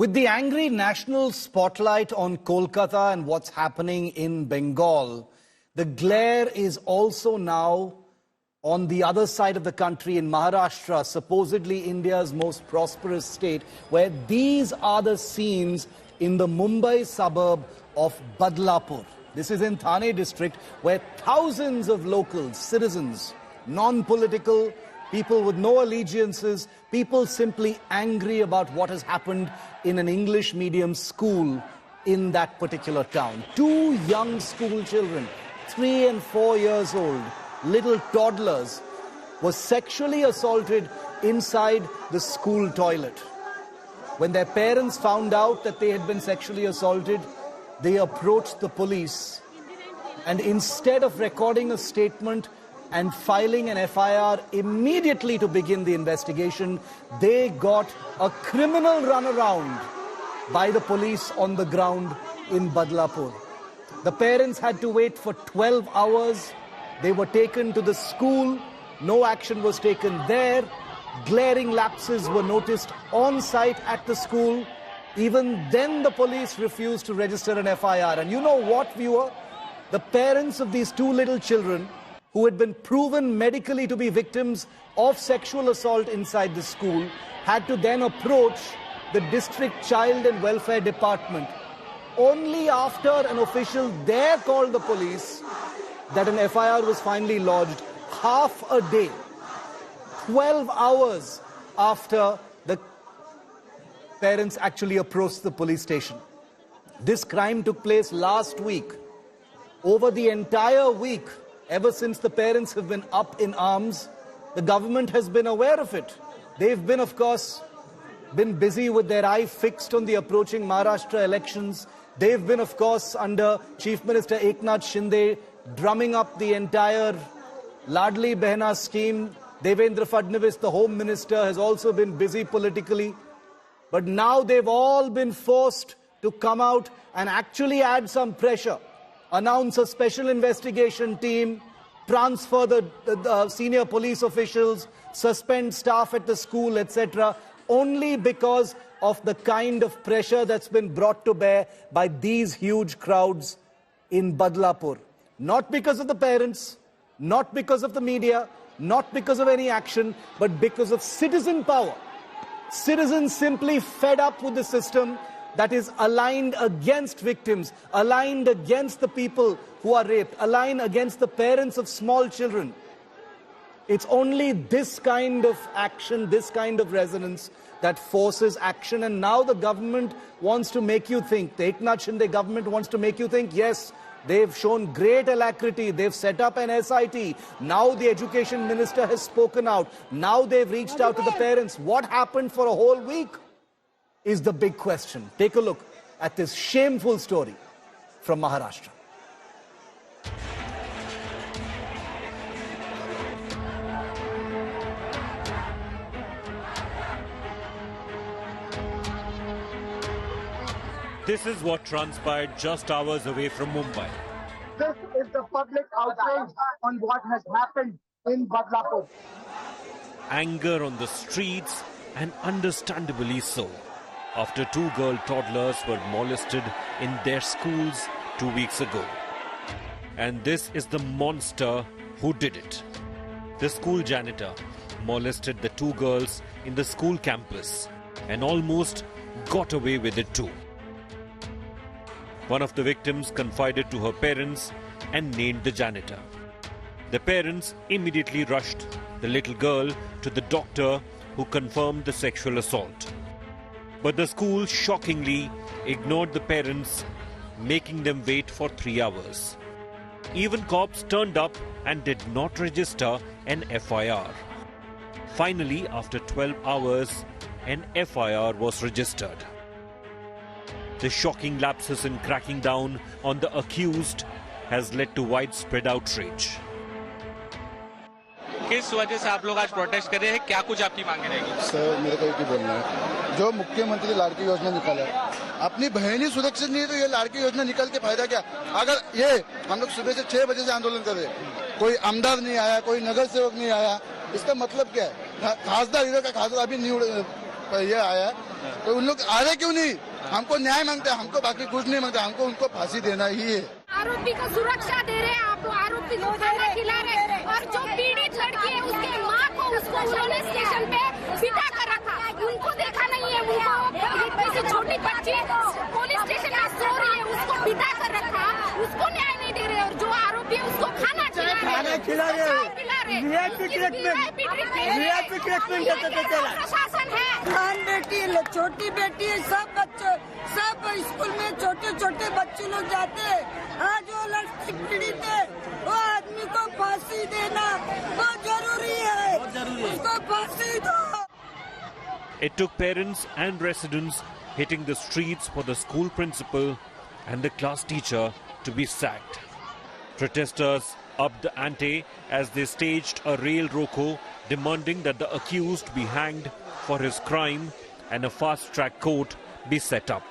With the angry national spotlight on Kolkata and what's happening in Bengal, the glare is also now on the other side of the country in Maharashtra, supposedly India's most prosperous state, where these are the scenes in the Mumbai suburb of Badlapur. This is in Thane district, where thousands of locals, citizens, non-political, people with no allegiances, people simply angry about what has happened in an English medium school in that particular town. Two young school children, 3 and 4 years old, little toddlers, were sexually assaulted inside the school toilet. When their parents found out that they had been sexually assaulted, they approached the police, and instead of recording a statement and filing an FIR immediately to begin the investigation, they got a criminal runaround by the police on the ground in Badlapur. The parents had to wait for 12 hours. They were taken to the school. No action was taken there. Glaring lapses were noticed on site at the school. Even then the police refused to register an FIR. And you know what, viewer? The parents of these two little children who had been proven medically to be victims of sexual assault inside the school had to then approach the district child and welfare department. Only after an official there called the police that an FIR was finally lodged, half a day, 12 hours after the parents actually approached the police station. This crime took place last week. Over the entire week, ever since the parents have been up in arms, the government has been aware of it. They've been, of course, busy with their eye fixed on the approaching Maharashtra elections. They've been, of course, under Chief Minister Eknath Shinde, drumming up the entire Ladli Behna scheme. Devendra Fadnavis, the Home Minister, has also been busy politically. But now they've all been forced to come out and actually add some pressure, announce a special investigation team, transfer the senior police officials, suspend staff at the school, etc., only because of the kind of pressure that's been brought to bear by these huge crowds in Badlapur. Not because of the parents, not because of the media, not because of any action, but because of citizen power. Citizens simply fed up with the system that is aligned against victims, aligned against the people who are raped, aligned against the parents of small children. It's only this kind of action, this kind of resonance that forces action. And now the government wants to make you think, the Eknath Shinde government wants to make you think, yes, they've shown great alacrity. They've set up an SIT. Now the education minister has spoken out. Now they've reached out to the parents. What happened for a whole week is the big question. Take a look at this shameful story from Maharashtra. This is what transpired just hours away from Mumbai. This is the public outrage on what has happened in Badlapur. Anger on the streets, and understandably so, after 2 girl toddlers were molested in their schools 2 weeks ago. And this is the monster who did it. The school janitor molested the 2 girls in the school campus and almost got away with it too. One of the victims confided to her parents and named the janitor. The parents immediately rushed the little girl to the doctor who confirmed the sexual assault. But the school shockingly ignored the parents, making them wait for 3 hours. Even cops turned up and did not register an FIR. Finally, after 12 hours, an FIR was registered. The shocking lapses in cracking down on the accused has led to widespread outrage. किस वजह से आप लोग आज protest कर रहे हैं? क्या कुछ आपकी मांगे रहेगी? सर, मेरे को ये बोलना है, जो मुख्यमंत्री लाड़की योजना निकाला है, अपनी बहन ही सुरक्षित नहीं है तो ये लाड़की योजना निकल के फायदा क्या? अगर ये हम लोग सुबह से 6 बजे से आंदोलन कर रहे हैं, कोई आमदार नहीं आया, कोई नगर सेवक नहीं आया, इसका मतलब क्या है? खासदार इधर का खासदार अभी ये आया है, तो उन लोग आ रहे क्यों नहीं? हमको न्याय मांगते हैं, हमको बाकी कुछ नहीं मांगते, हमको उनको फांसी देना ही है। आरोपी को सुरक्षा दे रहे हैं, आप आरोपी को खाना खिला रहे हैं, और जो पीड़ित लड़की है उसके माँ को उसको उन्होंने स्टेशन पे बिठा कर रखा, उनको देखा नहीं है, उनको किसी छोटी बच्ची पुलिस स्टेशन में सो रही है उसको बिठा कर रखा, उसको न्याय नहीं दे रहे, और जो आरोपी है उसको खाना खिला रहे प्रशासन है। खान बेटी, छोटी बेटी, सब बच्चे, सब स्कूल में छोटे छोटे बच्चे लोग जाते हैं। आज वो लड़की पीड़ित है, वो आदमी को फांसी देना बहुत जरूरी है, उसको फांसी दो। It took parents and residents hitting the streets for the school principal and the class teacher to be sacked. Protesters upped the ante as they staged a rail roko demanding that the accused be hanged for his crime and a fast-track court be set up.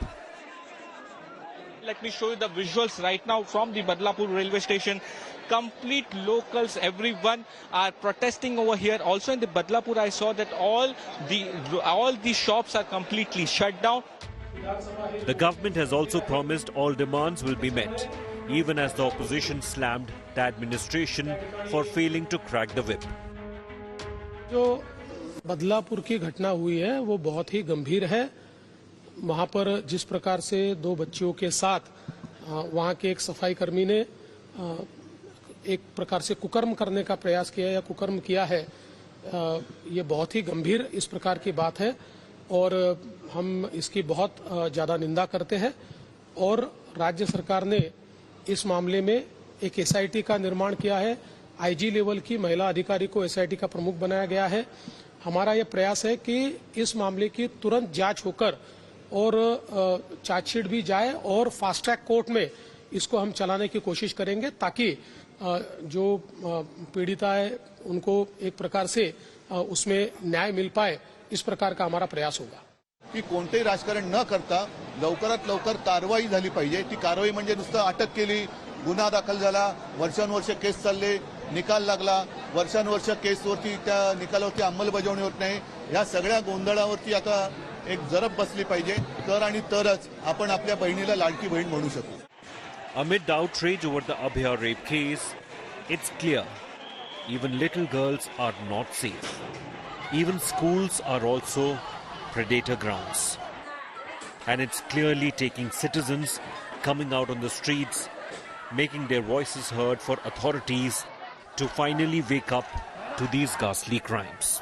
Let me show you the visuals right now from the Badlapur railway station. Complete locals, everyone are protesting over here. Also in the Badlapur, I saw that all the shops are completely shut down. The government has also promised all demands will be met, even as the opposition slammed the administration for failing to crack the whip. जो बदलापुर की घटना हुई है वो बहुत ही गंभीर है। वहां पर जिस प्रकार से दो बच्चियों के साथ वहां के एक सफाई कर्मी ने एक प्रकार से कुकर्म करने का प्रयास किया या कुकर्म किया है, ये बहुत ही गंभीर इस प्रकार की बात है और हम इसकी बहुत ज्यादा निंदा करते हैं। और राज्य सरकार ने इस मामले में एक एसआईटी का निर्माण किया है। आईजी लेवल की महिला अधिकारी को एसआईटी का प्रमुख बनाया गया है। हमारा यह प्रयास है कि इस मामले की तुरंत जांच होकर और चार्जशीट भी जाए और फास्ट ट्रैक कोर्ट में इसको हम चलाने की कोशिश करेंगे ताकि जो पीड़िता है उनको एक प्रकार से उसमें न्याय मिल पाए, इस प्रकार का हमारा प्रयास होगा। की कोणतेही राजकारण न करता लवकरात लवकर कारवाई झाली पाहिजे। ती कारवाई म्हणजे नुसतं अटक केली, गुन्हा दाखल झाला, वर्षानुवर्ष केस चालले, निकाल लागला, वर्षानुवर्ष केसवरती त्या निकालावरती अंमलबजावणी होत नाही, या सगळ्या गोंधळावरती आता एक जरब बसली पाहिजे, तर आणि तरच आपण आपल्या बहिणीला लाडकी बहीण म्हणू शकू। Amid the outrage over the Abhya rape case, it's clear even little girls are not safe. Even schools are also predator grounds. And it's clearly taking citizens coming out on the streets, making their voices heard for authorities to finally wake up to these ghastly crimes.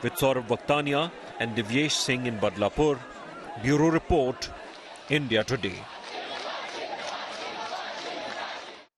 With Saurabh Vakhtania and Divyesh Singh in Badlapur, Bureau Report, India Today.